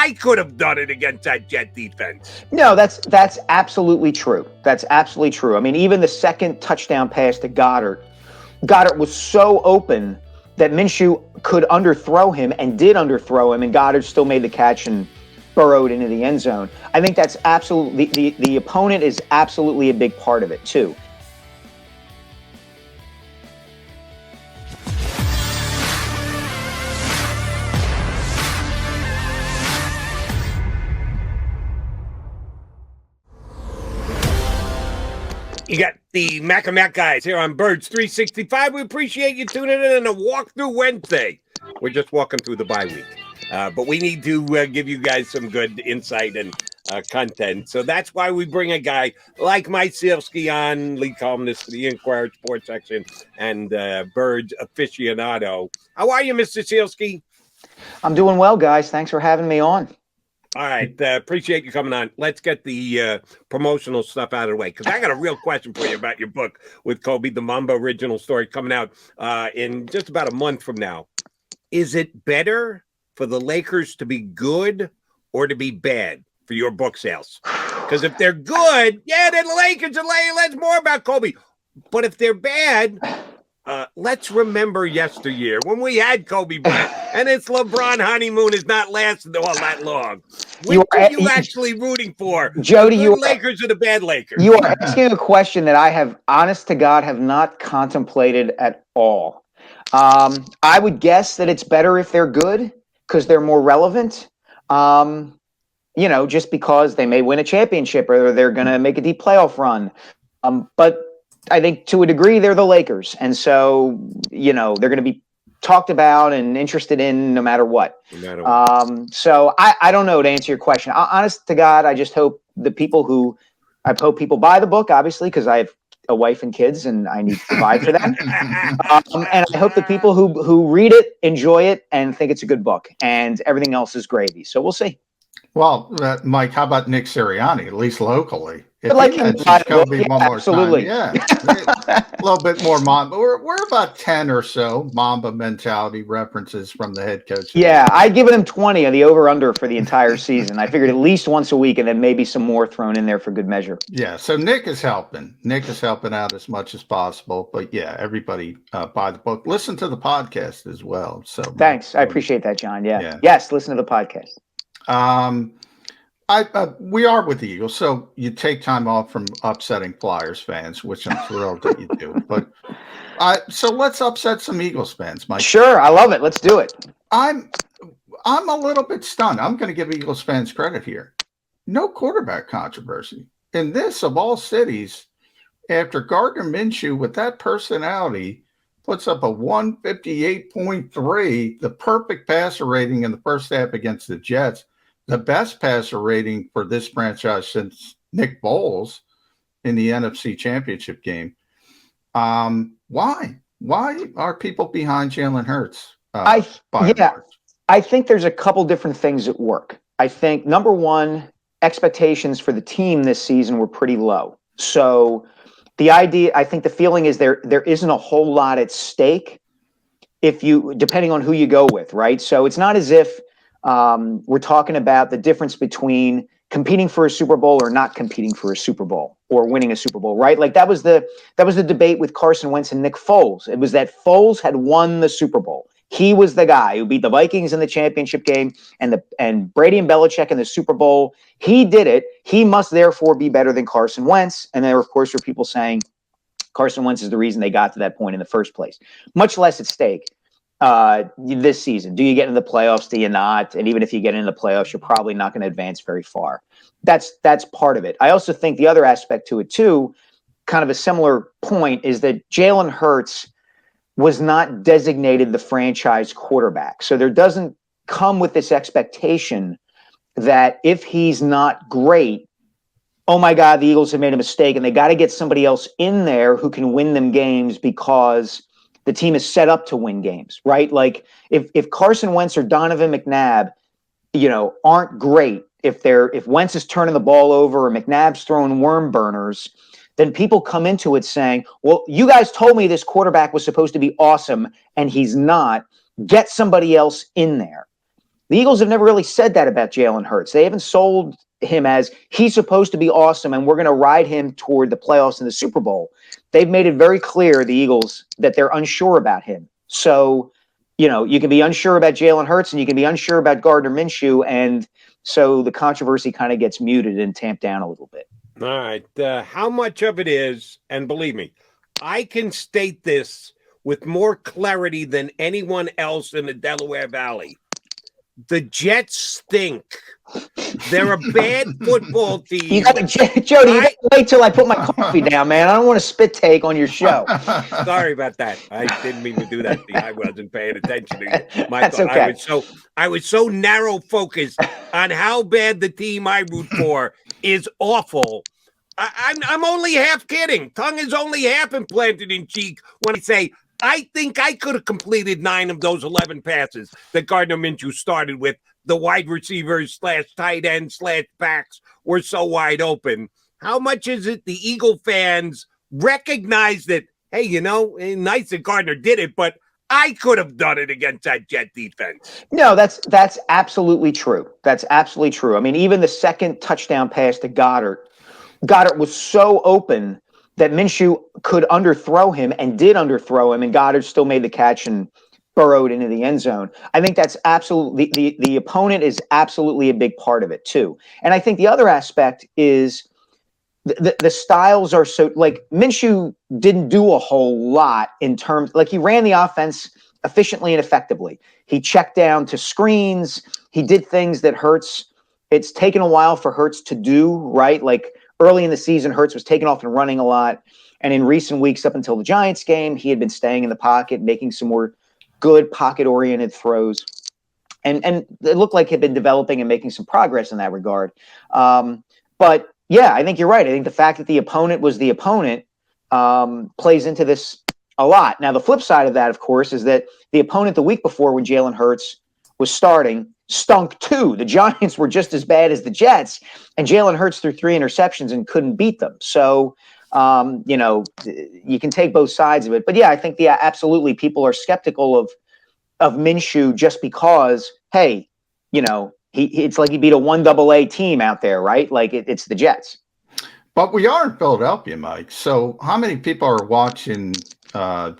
I could have done it against that Jet defense. No, that's absolutely true. That's absolutely true. I mean, even the second touchdown pass to Goddard was so open that Minshew could underthrow him and did underthrow him, and Goddard still made the catch and burrowed into the end zone. I think that's absolutely the opponent is absolutely a big part of it too. You got the Mac and Mac guys here on Birds 365. We appreciate you tuning in on a walkthrough Wednesday. We're just walking through the bye week. But we need to give you guys some good insight and content. So that's why we bring a guy like Mike Sielski on, lead columnist for the Inquirer Sports section and Birds aficionado. How are you, Mr. Sielski? I'm doing well, guys. Thanks for having me on. All right. Appreciate you coming on. Let's get the promotional stuff out of the way, because I got a real question for you about your book with Kobe, the Mamba original story, coming out in just about a month from now. Is it better for the Lakers to be good or to be bad for your book sales? Because if they're good, yeah, then the Lakers are laying. Let's more about Kobe. But if they're bad, let's remember yesteryear when we had Kobe Bryant, and its LeBron honeymoon has not lasted all that long. Which are you actually rooting for? Jody, the good Lakers or the bad Lakers? You are asking a question that I have, honest to God, have not contemplated at all. I would guess that it's better if they're good because they're more relevant. Just because they may win a championship or they're going to make a deep playoff run. But I think to a degree they're the Lakers. And so, they're going to be talked about and interested in no matter what. So I don't know, to answer your question. Honest to God, I just hope people buy the book, obviously, because I have a wife and kids and I need to provide for them. And I hope the people who read it enjoy it and think it's a good book, and everything else is gravy. So we'll see. Well, Mike, how about Nick Sirianni, at least locally? If like him, absolutely. Yeah, a little bit more Mamba. We're about 10 or so Mamba mentality references from the head coach. Yeah, I'd given him 20 of the over-under for the entire season. I figured at least once a week, and then maybe some more thrown in there for good measure. Yeah, so Nick is helping. Nick is helping out as much as possible. But yeah, everybody buy the book. Listen to the podcast as well. So thanks, I appreciate that, John. Yeah. Yes, listen to the podcast. We are with the Eagles, so you take time off from upsetting Flyers fans, which I'm thrilled that you do. But so let's upset some Eagles fans, Mike. Sure, I love it. Let's do it. I'm a little bit stunned. I'm going to give Eagles fans credit here. No quarterback controversy in this of all cities. After Gardner Minshew, with that personality, puts up a 158.3, the perfect passer rating in the first half against the Jets. The best passer rating for this franchise since Nick Foles in the NFC Championship game. Why? Why are people behind Jalen Hurts? I think there's a couple different things at work. I think, number one, expectations for the team this season were pretty low. So I think the feeling is there isn't a whole lot at stake depending on who you go with, right? So it's not as if we're talking about the difference between competing for a Super Bowl or not competing for a Super Bowl or winning a Super Bowl, right? Like that was the debate with Carson Wentz and Nick Foles. It was that Foles had won the Super Bowl. He was the guy who beat the Vikings in the championship game and Brady and Belichick in the Super Bowl. He did it. He must therefore be better than Carson Wentz. And there, of course, were people saying Carson Wentz is the reason they got to that point in the first place. Much less at stake. This season. Do you get into the playoffs? Do you not? And even if you get into the playoffs, you're probably not going to advance very far. That's part of it. I also think the other aspect to it too, kind of a similar point, is that Jalen Hurts was not designated the franchise quarterback. So there doesn't come with this expectation that if he's not great, oh my God, the Eagles have made a mistake and they got to get somebody else in there who can win them games because the team is set up to win games, right? Like if Carson Wentz or Donovan McNabb, aren't great, if Wentz is turning the ball over or McNabb's throwing worm burners, then people come into it saying, well, you guys told me this quarterback was supposed to be awesome and he's not. Get somebody else in there. The Eagles have never really said that about Jalen Hurts. They haven't sold him as he's supposed to be awesome and we're going to ride him toward the playoffs and the Super Bowl. They've made it very clear, the Eagles, that they're unsure about him. So, you can be unsure about Jalen Hurts and you can be unsure about Gardner Minshew. And so the controversy kind of gets muted and tamped down a little bit. All right. How much of it is, and believe me, I can state this with more clarity than anyone else in the Delaware Valley. The Jets stink. They're a bad football team. Jody, you gotta wait till I put my coffee down, man. I don't want to spit take on your show. Sorry about that. I didn't mean to do that. I wasn't paying attention to you. That's okay. I was so narrow focused on how bad the team I root for is awful. I'm only half kidding. Tongue is only half implanted in cheek when I say I think I could have completed 9 of those 11 passes that Gardner Minshew started with. The wide receivers / tight end / backs were so wide open. How much is it the Eagle fans recognize that, hey, nice that Gardner did it, but I could have done it against that Jet defense? No, that's absolutely true. That's absolutely true. I mean, even the second touchdown pass to Goddard was so open that Minshew could underthrow him and did underthrow him, and Goddard still made the catch and burrowed into the end zone. I think that's absolutely the opponent is absolutely a big part of it too. And I think the other aspect is the styles are so, like, Minshew didn't do a whole lot in terms, like, he ran the offense efficiently and effectively. He checked down to screens. He did things that it's taken a while for Hurts to do, right? Like early in the season, Hurts was taking off and running a lot. And in recent weeks, up until the Giants game, he had been staying in the pocket, making some more good pocket-oriented throws, and it looked like he'd been developing and making some progress in that regard. But yeah, I think you're right. I think the fact that the opponent was the opponent plays into this a lot. Now, the flip side of that, of course, is that the opponent the week before, when Jalen Hurts was starting, stunk too. The Giants were just as bad as the Jets, and Jalen Hurts threw 3 interceptions and couldn't beat them. So, you can take both sides of it. But yeah, I think absolutely people are skeptical of Minshew just because, hey, it's like he beat a 1AA team out there, right? Like it's the Jets. But we are in Philadelphia, Mike. So how many people are watching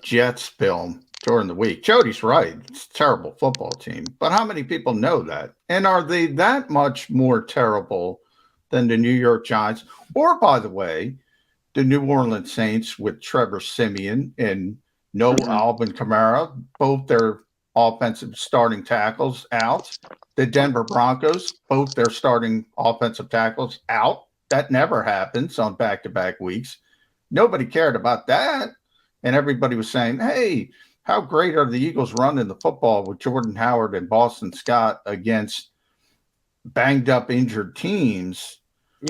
Jets film during the week? Jody's right. It's a terrible football team. But how many people know that? And are they that much more terrible than the New York Giants? Or, by the way, the New Orleans Saints with Trevor Siemian and Alvin Kamara, both their offensive starting tackles out. The Denver Broncos, both their starting offensive tackles out. That never happens on back-to-back weeks. Nobody cared about that. And everybody was saying, hey, how great are the Eagles running the football with Jordan Howard and Boston Scott against banged-up, injured teams?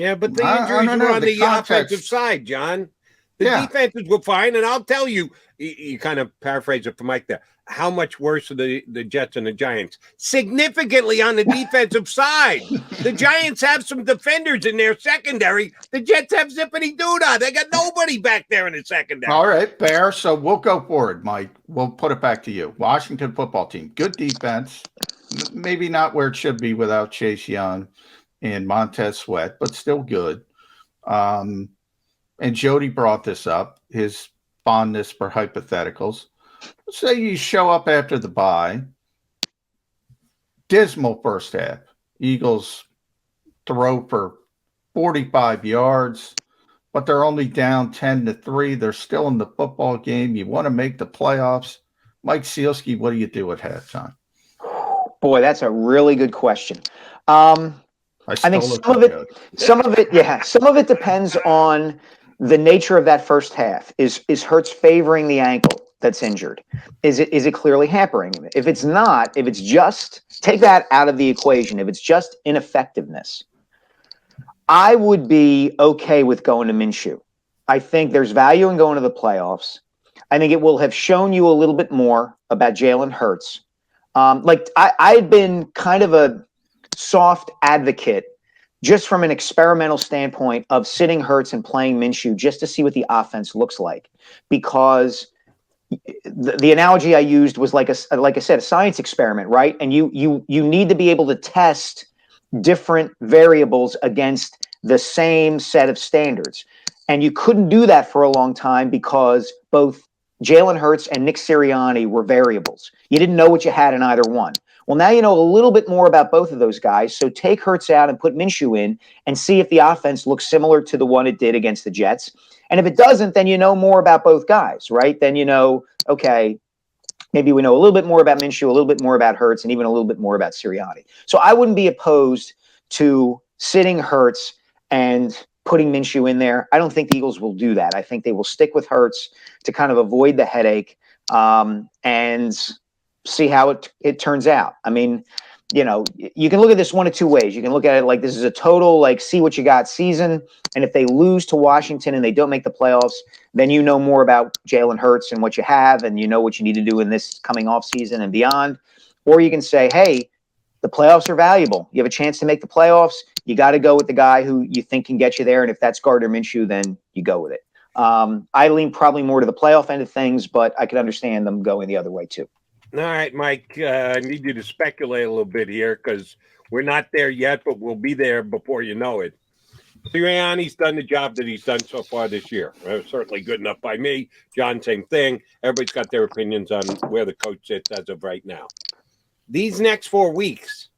Yeah, but the injuries were on the offensive side, John. The defenses were fine, and I'll tell you, you kind of paraphrase it for Mike there, how much worse are the Jets and the Giants? Significantly on the defensive side. The Giants have some defenders in their secondary. The Jets have zippity doodah. They got nobody back there in the secondary. All right, fair. So we'll go forward, Mike. We'll put it back to you. Washington football team, good defense. Maybe not where it should be without Chase Young and Montez Sweat, but still good. And Jody brought this up, his fondness for hypotheticals. Let's say you show up after the bye, dismal first half. Eagles throw for 45 yards, but they're only down 10-3. They're still in the football game. You want to make the playoffs. Mike Sielski, what do you do at halftime? Boy, that's a really good question. I think some of it depends on the nature of that first half. Is Hurts favoring the ankle that's injured? Is it clearly hampering him? If it's not, if it's just, take that out of the equation. If it's just ineffectiveness, I would be okay with going to Minshew. I think there's value in going to the playoffs. I think it will have shown you a little bit more about Jalen Hurts. I'd been kind of a soft advocate just from an experimental standpoint of sitting Hurts and playing Minshew just to see what the offense looks like. Because the analogy I used was like I said, a science experiment, right? And you need to be able to test different variables against the same set of standards. And you couldn't do that for a long time because both Jalen Hurts and Nick Sirianni were variables. You didn't know what you had in either one. Well, now you know a little bit more about both of those guys. So take Hurts out and put Minshew in and see if the offense looks similar to the one it did against the Jets. And if it doesn't, then you know more about both guys, right? Then you know, okay, maybe we know a little bit more about Minshew, a little bit more about Hurts, and even a little bit more about Sirianni. So I wouldn't be opposed to sitting Hurts and putting Minshew in there. I don't think the Eagles will do that. I think they will stick with Hurts to kind of avoid the headache and see how it turns out. I mean, you know, you can look at this one of two ways. You can look at it like this is a total, like, see what you got season. And if they lose to Washington and they don't make the playoffs, then you know more about Jalen Hurts and what you have, and you know what you need to do in this coming off season and beyond. Or you can say, hey, the playoffs are valuable. You have a chance to make the playoffs. You got to go with the guy who you think can get you there. And if that's Gardner Minshew, then you go with it. I lean probably more to the playoff end of things, but I could understand them going the other way too. All right, Mike, I need you to speculate a little bit here because we're not there yet, but we'll be there before you know it. Sirianni's done the job that he's done so far this year. Certainly good enough by me. John, same thing. Everybody's got their opinions on where the coach sits as of right now. These next 4 weeks,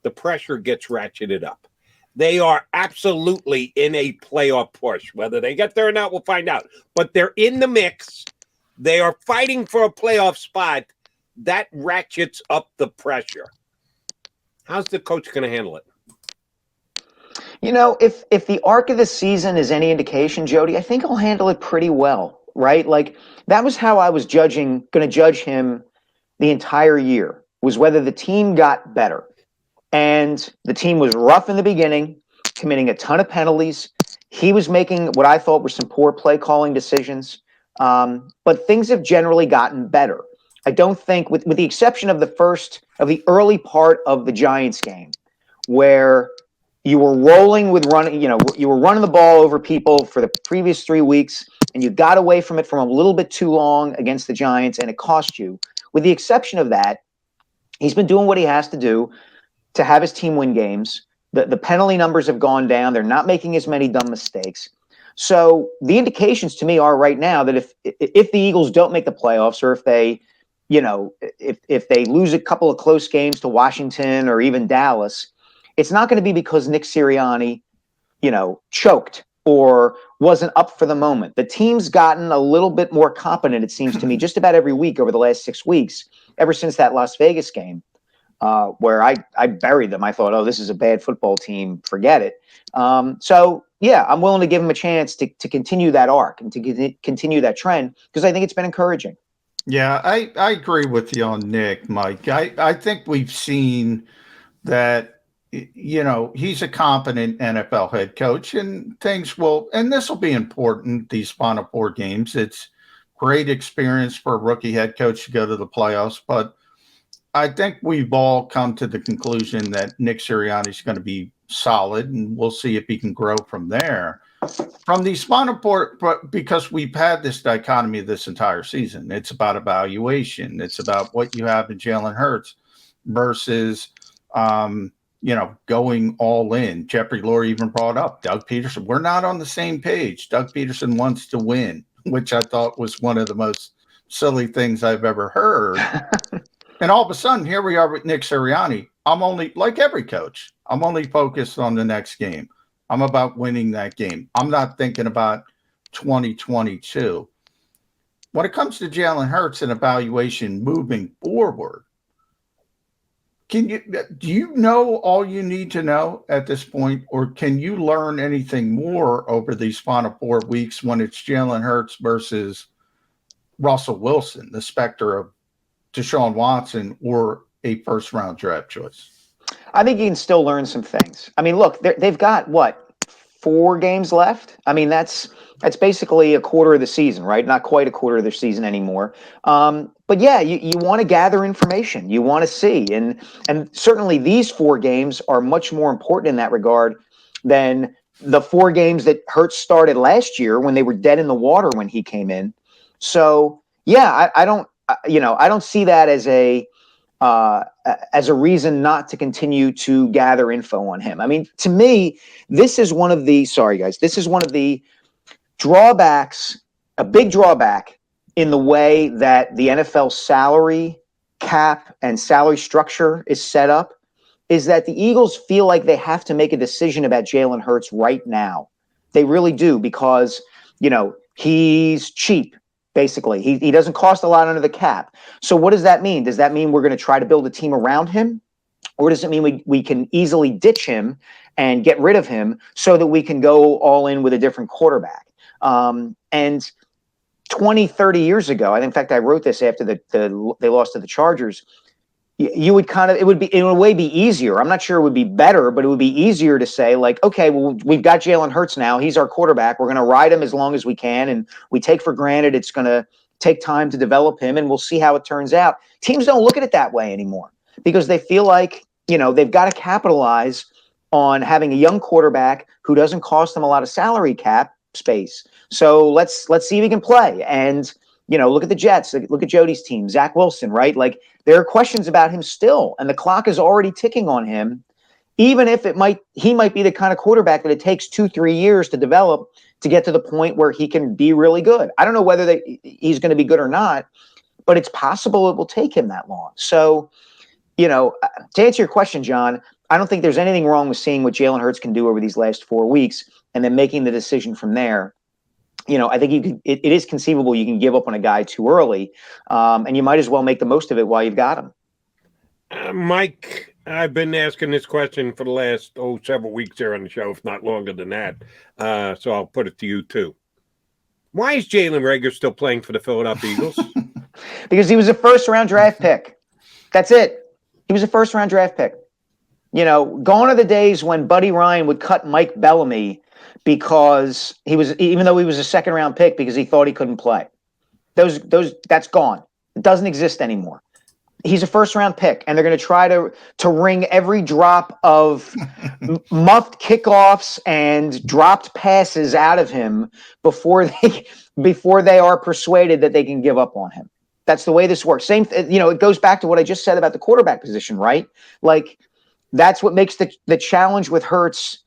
the pressure gets ratcheted up. They are absolutely in a playoff push. Whether they get there or not, we'll find out. But they're in the mix. They are fighting for a playoff spot. That ratchets up the pressure. How's the coach going to handle it? You know, if the arc of the season is any indication, Jody, I think he'll handle it pretty well, right? Like, that was how I was going to judge him the entire year, was whether the team got better. And the team was rough in the beginning, committing a ton of penalties. He was making what I thought were some poor play calling decisions. But things have generally gotten better. I don't think, with the exception of the early part of the Giants game, where you were rolling with running, you were running the ball over people for the previous 3 weeks, and you got away from it from a little bit too long against the Giants, and it cost you. With the exception of that, he's been doing what he has to do to have his team win games. The penalty numbers have gone down. They're not making as many dumb mistakes. So the indications to me are right now that if the Eagles don't make the playoffs, or if they, if they lose a couple of close games to Washington or even Dallas, it's not going to be because Nick Sirianni, choked or wasn't up for the moment. The team's gotten a little bit more competent, it seems to me, just about every week over the last 6 weeks, ever since that Las Vegas game, where I buried them. I thought, oh, this is a bad football team. Forget it. So, yeah, I'm willing to give him a chance to continue that arc and to continue that trend, because I think it's been encouraging. Yeah, I agree with you on Nick, Mike. I think we've seen that, he's a competent NFL head coach, and and this will be important, these final 4 games. It's great experience for a rookie head coach to go to the playoffs, but I think we've all come to the conclusion that Nick Sirianni is going to be solid, and we'll see if he can grow from there. From these final 4, but because we've had this dichotomy this entire season, it's about evaluation. It's about what you have in Jalen Hurts versus, going all in. Jeffrey Lurie even brought up Doug Peterson. We're not on the same page. Doug Peterson wants to win, which I thought was one of the most silly things I've ever heard. And all of a sudden, here we are with Nick Sirianni. I'm only, like every coach, I'm only focused on the next game. I'm about winning that game. I'm not thinking about 2022. When it comes to Jalen Hurts and evaluation moving forward, do you know all you need to know at this point, or can you learn anything more over these final 4 weeks when it's Jalen Hurts versus Russell Wilson, the specter of Deshaun Watson, or a first-round draft choice? I think you can still learn some things. I mean, look, they've got, 4 games left? I mean, that's basically a quarter of the season, right? Not quite a quarter of the season anymore. But yeah, you want to gather information. You want to see. And certainly these 4 games are much more important in that regard than the 4 games that Hurts started last year when they were dead in the water when he came in. So Yeah, I don't, I don't see that as a reason not to continue to gather info on him. I mean, to me, this is one of the, sorry guys, this is one of the drawbacks, a big drawback in the way that the NFL salary cap and salary structure is set up, is that the Eagles feel like they have to make a decision about Jalen Hurts right now. They really do, because, he's cheap. Basically, he doesn't cost a lot under the cap. So what does that mean? Does that mean we're going to try to build a team around him? Or does it mean we can easily ditch him and get rid of him so that we can go all in with a different quarterback? And 20, 30 years ago, in fact, I wrote this after they lost to the Chargers, you would it would be, in a way, be easier. I'm not sure it would be better, but it would be easier to say, like, okay, well, we've got Jalen Hurts now. He's our quarterback. We're going to ride him as long as we can. And we take for granted it's going to take time to develop him, and we'll see how it turns out. Teams don't look at it that way anymore, because they feel like, they've got to capitalize on having a young quarterback who doesn't cost them a lot of salary cap space. So let's see if he can play. And, look at the Jets, look at Jody's team, Zach Wilson, right? Like, there are questions about him still, and the clock is already ticking on him, even if he might be the kind of quarterback that it takes 2-3 years to develop to get to the point where he can be really good. I don't know whether he's going to be good or not, but it's possible it will take him that long. So, to answer your question, John, I don't think there's anything wrong with seeing what Jalen Hurts can do over these last 4 weeks and then making the decision from there. I think it is conceivable you can give up on a guy too early, and you might as well make the most of it while you've got him. Mike, I've been asking this question for the last several weeks here on the show, if not longer than that. So I'll put it to you too. Why is Jalen Reagor still playing for the Philadelphia Eagles? Because he was a first-round draft pick. That's it. He was a first-round draft pick. Gone are the days when Buddy Ryan would cut Mike Bellamy because even though he was a second-round pick, because he thought he couldn't play. That's gone. It doesn't exist anymore. He's a first-round pick, and they're going to try to wring every drop of muffed kickoffs and dropped passes out of him before they are persuaded that they can give up on him. That's the way this works. It goes back to what I just said about the quarterback position, right? Like, that's what makes the challenge with Hurts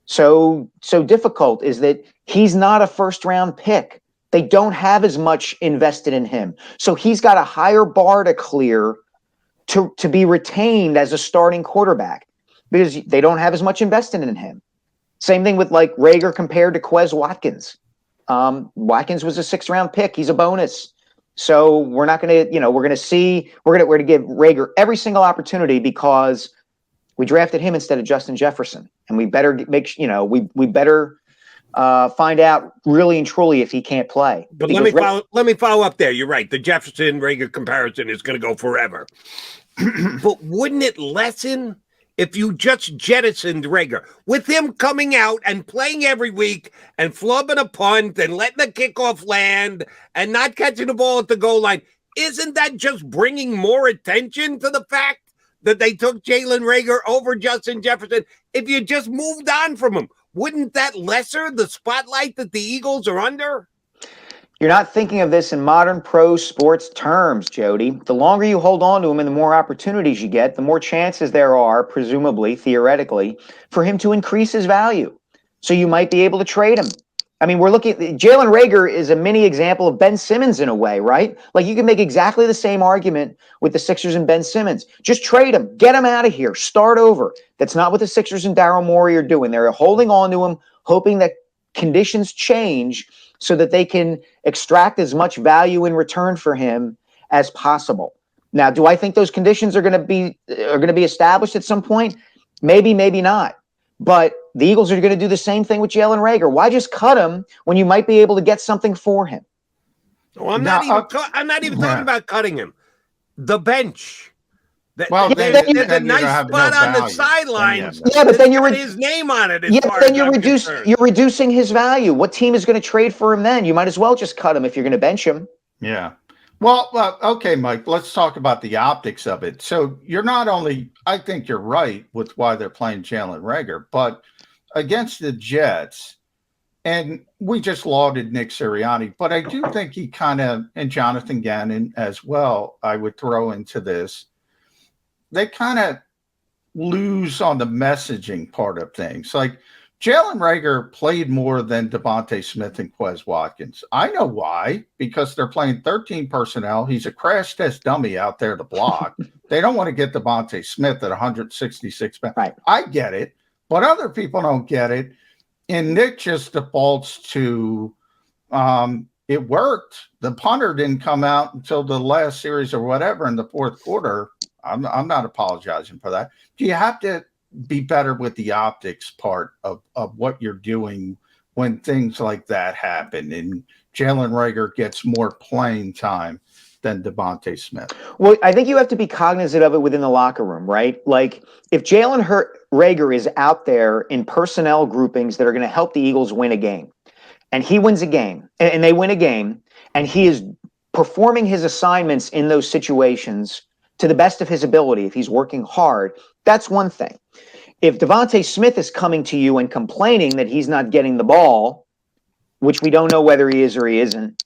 so difficult, is that he's not a first-round pick. They don't have as much invested in him. So he's got a higher bar to clear to be retained as a starting quarterback, because they don't have as much invested in him. Same thing with, like, Reagor compared to Quez Watkins. Watkins was a 6th-round pick. He's a bonus. So we're not going to, we're going to give Reagor every single opportunity, because we drafted him instead of Justin Jefferson, and we better we better find out really and truly if he can't play. But let me follow up there. You're right. The Jefferson Reagor comparison is going to go forever. But wouldn't it lessen if you just jettisoned Reagor, with him coming out and playing every week and flubbing a punt and letting the kickoff land and not catching the ball at the goal line? Isn't that just bringing more attention to the fact that they took Jalen Reagor over Justin Jefferson? If you just moved on from him, wouldn't that lesser the spotlight that the Eagles are under? You're not thinking of this in modern pro sports terms, Jody. The longer you hold on to him and the more opportunities you get, the more chances there are, presumably, theoretically, for him to increase his value. So you might be able to trade him. I mean, we're looking at Jalen Reagor is a mini example of Ben Simmons in a way, right? Like, you can make exactly the same argument with the Sixers and Ben Simmons. Just trade him, get him out of here, start over. That's not what the Sixers and Daryl Morey are doing. They're holding on to him, hoping that conditions change so that they can extract as much value in return for him as possible. Now, do I think those conditions are going to be established at some point? Maybe, maybe not. But the Eagles are going to do the same thing with Jalen Reagor. Why just cut him when you might be able to get something for him? Well, I'm not even talking about cutting him. The bench. There's a nice spot on the sidelines. Yeah, but then you're his name on it. You're reducing his value. What team is going to trade for him then? You might as well just cut him if you're going to bench him. Yeah. Well, okay, Mike, let's talk about the optics of it. So you're not only, I think you're right with why they're playing Jalen Reagor, but against the Jets, And we just lauded Nick Sirianni, but I do think he kind of, and Jonathan Gannon as well, I would throw into this, they kind of lose on the messaging part of things. Like Jalen Reagor played more than Devontae Smith and Quez Watkins. I know why, because they're playing 13 personnel. He's a crash test dummy out there to block. They don't want to get Devontae Smith at 166 pounds. Right. I get it, but other people don't get it. And Nick just defaults to it worked. The punter didn't come out until the last series or whatever in the fourth quarter. I'm not apologizing for that. Do you have to be better with the optics part of what you're doing when things like that happen and Jalen Reagor gets more playing time than Devontae Smith? Well, I think you have to be cognizant of it within the locker room, right? Like if Jalen Reagor is out there in personnel groupings that are going to help the Eagles win a game, and he wins a game, and they win a game, and he is performing his assignments in those situations to the best of his ability, if he's working hard, that's one thing. If Devontae Smith is coming to you and complaining that he's not getting the ball, which we don't know whether he is or he isn't,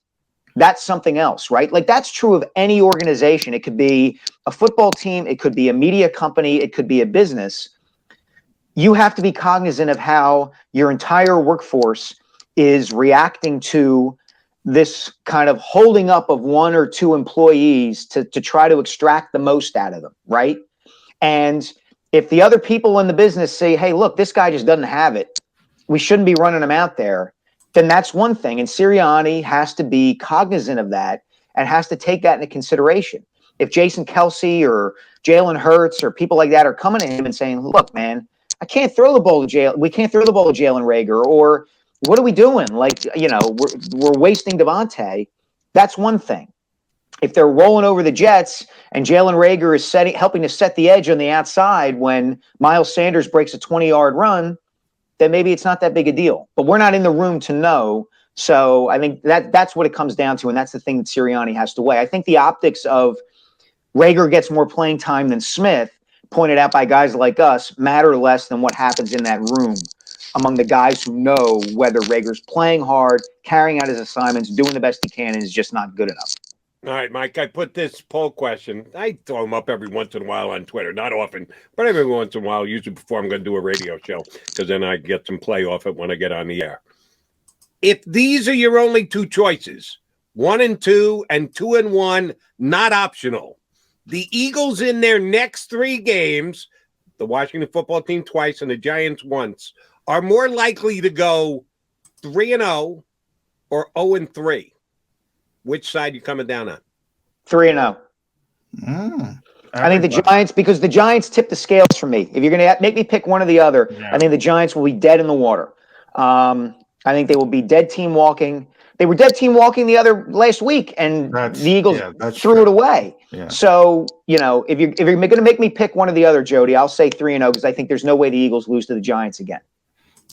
that's something else, right? Like that's true of any organization. It could be a football team. It could be a media company. It could be a business. You have to be cognizant of how your entire workforce is reacting to this kind of holding up of one or two employees to try to extract the most out of them, right? And if the other people in the business say, hey, look, this guy just doesn't have it, we shouldn't be running him out there, then that's one thing. And Sirianni has to be cognizant of that and has to take that into consideration. If Jason Kelce or Jalen Hurts or people like that are coming to him and saying, look, man, I can't throw the ball to Jalen. We can't throw the ball to Jalen Reagor, or what are we doing? Like, you know, we're wasting Devontae. That's one thing. If they're rolling over the Jets and Jalen Reagor is helping to set the edge on the outside when Miles Sanders breaks a 20-yard run, then maybe it's not that big a deal. But we're not in the room to know. So I think that's what it comes down to, and that's the thing that Sirianni has to weigh. I think the optics of Reagor gets more playing time than Smith, pointed out by guys like us, matter less than what happens in that room among the guys who know whether Reagor's playing hard, carrying out his assignments, doing the best he can, and is just not good enough. All right, Mike, I put this poll question. I throw them up every once in a while on Twitter. Not often, but every once in a while, usually before I'm going to do a radio show, because then I get some play off it when I get on the air. If these are your only two choices, 1 and 2 and 2 and 1, not optional, the Eagles in their next 3 games, the Washington football team twice and the Giants once, are more likely to go 3-0 or 0-3. Which side you coming down on? 3-0. I think the Giants, because the Giants tip the scales for me. If you're going to make me pick one or the other, I think the Giants will be dead in the water. I think they will be dead team walking. They were dead team walking the other last week, and the Eagles threw it away. Yeah. So, you know, if you're going to make me pick one or the other, Jody, I'll say 3-0 because I think there's no way the Eagles lose to the Giants again.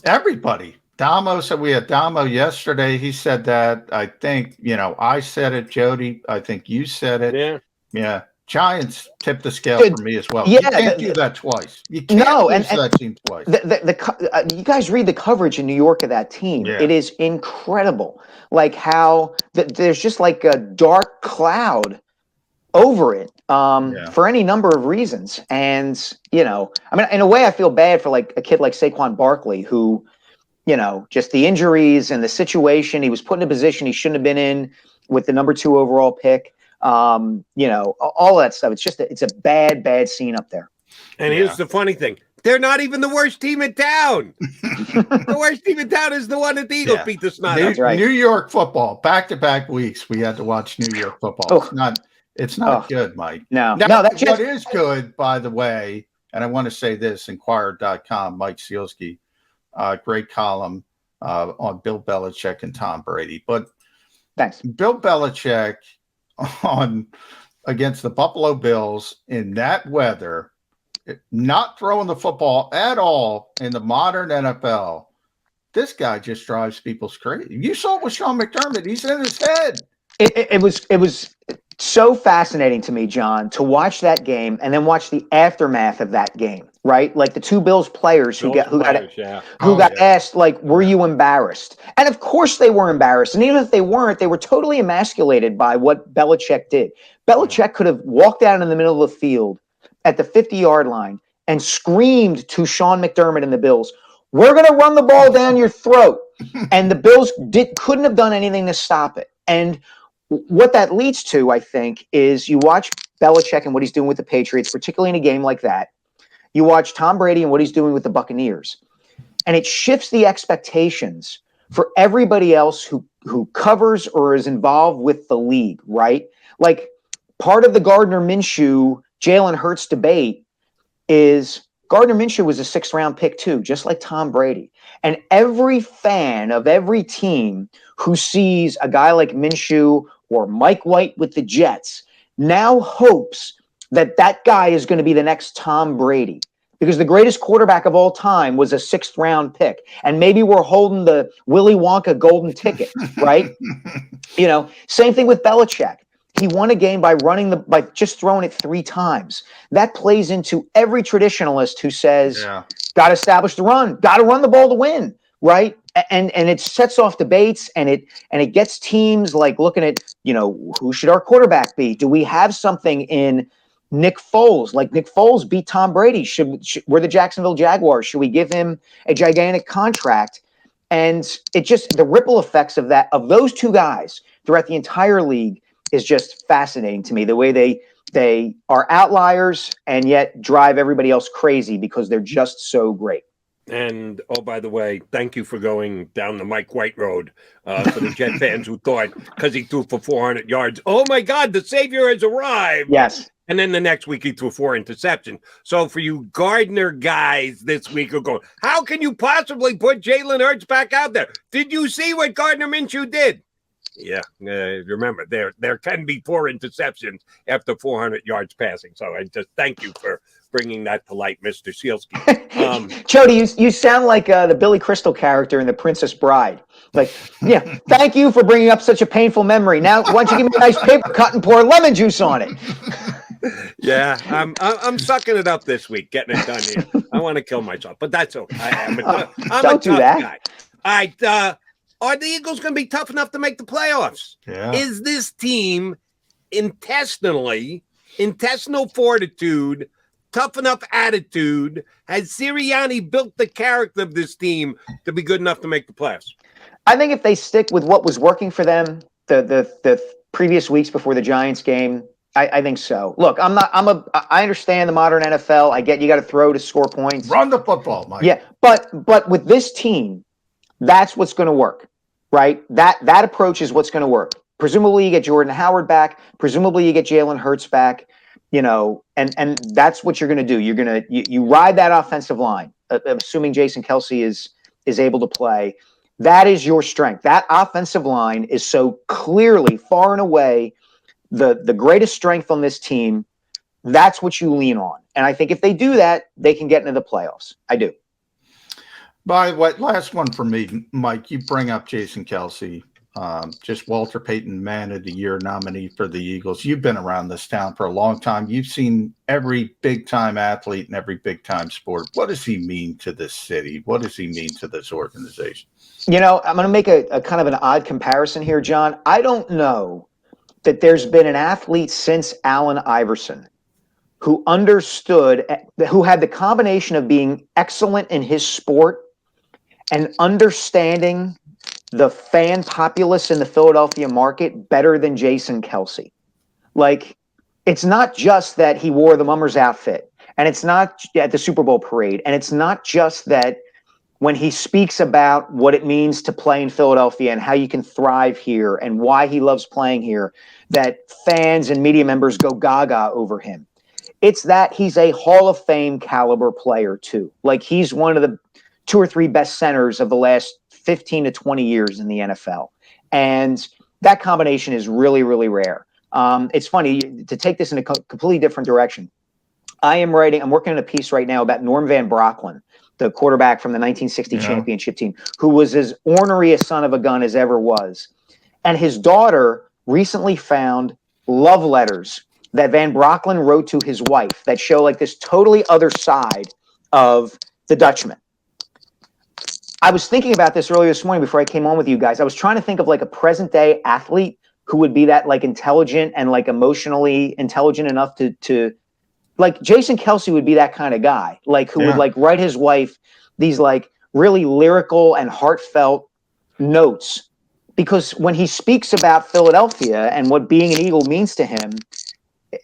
Everybody. Damo said, we had Damo yesterday. He said that. I think, you know, I said it, Jody. I think you said it. Yeah. Yeah. Giants tipped the scale for me as well. Yeah, you can't do that twice. You can't lose that team twice. You guys read the coverage in New York of that team. Yeah. It is incredible. Like how there's just like a dark cloud over it for any number of reasons. And, you know, I mean, in a way, I feel bad for like a kid like Saquon Barkley who, you know, just the injuries and the situation. He was put in a position he shouldn't have been in with the number 2 overall pick. You know, all that stuff. It's just it's a bad scene up there. And here's the funny thing. They're not even the worst team in town. The worst team in town is the one that the Eagles beat the snot out. Right. New York football, back-to-back weeks, we had to watch New York football. It's not good, Mike. No, what is good, by the way, and I want to say this, Inquirer.com, Mike Sielski, great column on Bill Belichick and Tom Brady. But thanks. Bill Belichick against the Buffalo Bills in that weather, not throwing the football at all in the modern NFL, this guy just drives people crazy. You saw it with Sean McDermott. He's in his head. It was so fascinating to me, John, to watch that game and then watch the aftermath of that game. right? Like the two Bills players who got asked, like, were you embarrassed? And of course they were embarrassed. And even if they weren't, they were totally emasculated by what Belichick did. Belichick could have walked out in the middle of the field at the 50-yard line and screamed to Sean McDermott and the Bills, we're going to run the ball down your throat. And the Bills couldn't have done anything to stop it. And what that leads to, I think, is you watch Belichick and what he's doing with the Patriots, particularly in a game like that. You watch Tom Brady and what he's doing with the Buccaneers. And it shifts the expectations for everybody else who covers or is involved with the league, right? Like part of the Gardner Minshew, Jalen Hurts debate is Gardner Minshew was a 6th-round pick too, just like Tom Brady. And every fan of every team who sees a guy like Minshew or Mike White with the Jets now hopes that that guy is going to be the next Tom Brady, because the greatest quarterback of all time was a 6th-round pick. And maybe we're holding the Willy Wonka golden ticket, right? Same thing with Belichick. He won a game by just throwing it 3 times. That plays into every traditionalist who says, got to establish the run, got to run the ball to win, right? And it sets off debates, and it gets teams like looking at, who should our quarterback be? Do we have something in Nick Foles? Like Nick Foles beat Tom Brady. We're the Jacksonville Jaguars. Should we give him a gigantic contract? And it just, the ripple effects of those two guys throughout the entire league is just fascinating to me. The way they are outliers and yet drive everybody else crazy because they're just so great. And, oh, by the way, thank you for going down the Mike White road for the Jet fans who thought because he threw for 400 yards, oh, my God, the Savior has arrived. Yes. And then the next week he threw 4 interceptions. So for you Gardner guys this week are going, how can you possibly put Jalen Hurts back out there? Did you see what Gardner Minshew did? Yeah, remember, there can be 4 interceptions after 400 yards passing. So I just thank you for bringing that to light, Mr. Sielski. Jody, you sound like the Billy Crystal character in The Princess Bride. Like, yeah, thank you for bringing up such a painful memory. Now, why don't you give me a nice paper cut and pour lemon juice on it? Yeah, I'm sucking it up this week, getting it done here. I want to kill myself, but that's okay. I'm a tough guy. All right, are the Eagles going to be tough enough to make the playoffs? Yeah. Is this team intestinal fortitude, tough enough attitude? Has Sirianni built the character of this team to be good enough to make the playoffs? I think if they stick with what was working for them the previous weeks before the Giants game, I think so. Look, I understand the modern NFL. I get you got to throw to score points. Run the football, Mike. Yeah, but with this team, that's what's going to work, right? That approach is what's going to work. Presumably you get Jordan Howard back. Presumably you get Jalen Hurts back, and that's what you're going to do. You're going to you ride that offensive line, assuming Jason Kelce is able to play. That is your strength. That offensive line is so clearly far and away the greatest strength on this team. That's what you lean on. And I think if they do that, they can get into the playoffs. I do. By the way, last one for me, Mike. You bring up Jason Kelce, just Walter Payton Man of the Year nominee for the Eagles. You've been around this town for a long time. You've seen every big-time athlete in every big-time sport. What does he mean to this city? What does he mean to this organization? I'm going to make a kind of an odd comparison here, John. I don't know that there's been an athlete since Allen Iverson who understood, who had the combination of being excellent in his sport and understanding the fan populace in the Philadelphia market better than Jason Kelce. Like, it's not just that he wore the Mummers outfit, and it's not at the Super Bowl parade, and it's not just that when he speaks about what it means to play in Philadelphia and how you can thrive here and why he loves playing here, that fans and media members go gaga over him. It's that he's a Hall of Fame caliber player too. Like, he's one of the 2 or 3 best centers of the last 15 to 20 years in the NFL. And that combination is really, really rare. It's funny to take this in a completely different direction. I'm working on a piece right now about Norm Van Brocklin, the quarterback from the 1960 championship team, who was as ornery a son of a gun as ever was. And his daughter recently found love letters that Van Brocklin wrote to his wife that show like this totally other side of the Dutchman. I was thinking about this earlier this morning before I came on with you guys. I was trying to think of like a present day athlete who would be that like intelligent and like emotionally intelligent enough to like Jason Kelce would be that kind of guy, like who would like write his wife these like really lyrical and heartfelt notes, because when he speaks about Philadelphia and what being an Eagle means to him,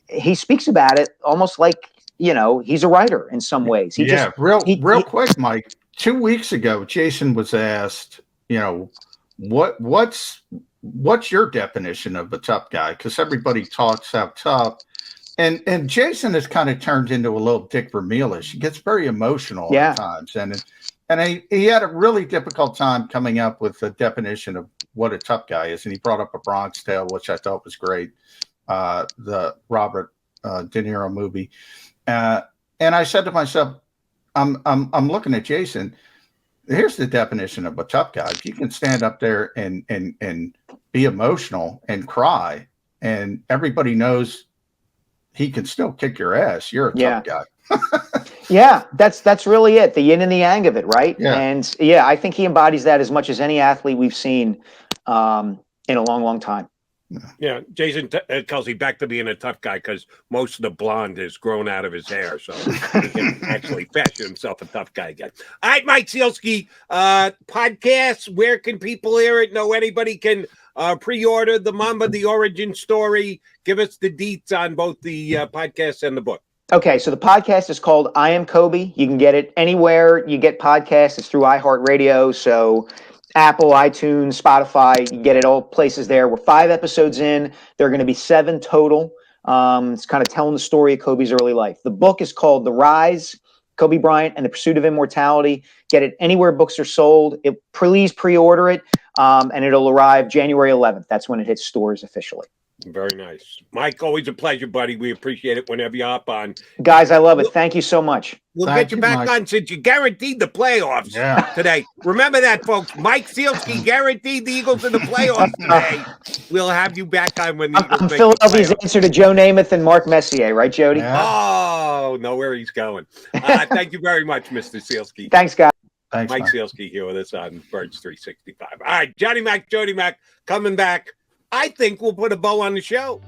he speaks about it almost like, you know, he's a writer in some ways. Real quick, Mike. 2 weeks ago, Jason was asked, you know, what's your definition of a tough guy? Because everybody talks how tough. And Jason has kind of turned into a little Dick Vermeilish. He gets very emotional at times. And he had a really difficult time coming up with a definition of what a tough guy is. And he brought up A Bronx Tale, which I thought was great, the Robert De Niro movie. And I said to myself, I'm looking at Jason. Here's the definition of a tough guy. If you can stand up there and be emotional and cry, and everybody knows he can still kick your ass, you're a tough guy. Yeah, that's really it. The yin and the yang of it, right? Yeah. And yeah, I think he embodies that as much as any athlete we've seen in a long, long time. Yeah, Jason Kelce back to being a tough guy because most of the blonde has grown out of his hair, so he can actually fashion himself a tough guy again. All right, Mike Sielski, podcast. Where can people hear it? Know anybody can pre-order the Mamba, the origin story. Give us the deets on both the podcast and the book. Okay, so the podcast is called I Am Kobe. You can get it anywhere you get podcasts. It's through iHeartRadio, so Apple, iTunes, Spotify, you get it all places there. We're 5 episodes in. There are going to be 7 total. It's kind of telling the story of Kobe's early life. The book is called The Rise, Kobe Bryant and the Pursuit of Immortality. Get it anywhere books are sold. Please pre-order it, and it'll arrive January 11th. That's when it hits stores officially. Very nice. Mike, always a pleasure, buddy. We appreciate it whenever you hop on. Guys, I love it. Thank you so much. We'll get you back on since you guaranteed the playoffs today. Remember that, folks. Mike Sielski guaranteed the Eagles in the playoffs today. We'll have you back on when the Eagles I'm make Philadelphia's the playoffs. answer to Joe Namath and Mark Messier, right, Jody? Yeah. Oh, know where he's going. Thank you very much, Mr. Sielski. Thanks, guys. Thanks, Mike Sielski here with us on Birds 365. All right, Johnny Mac, Jody Mac coming back. I think we'll put a bow on the show.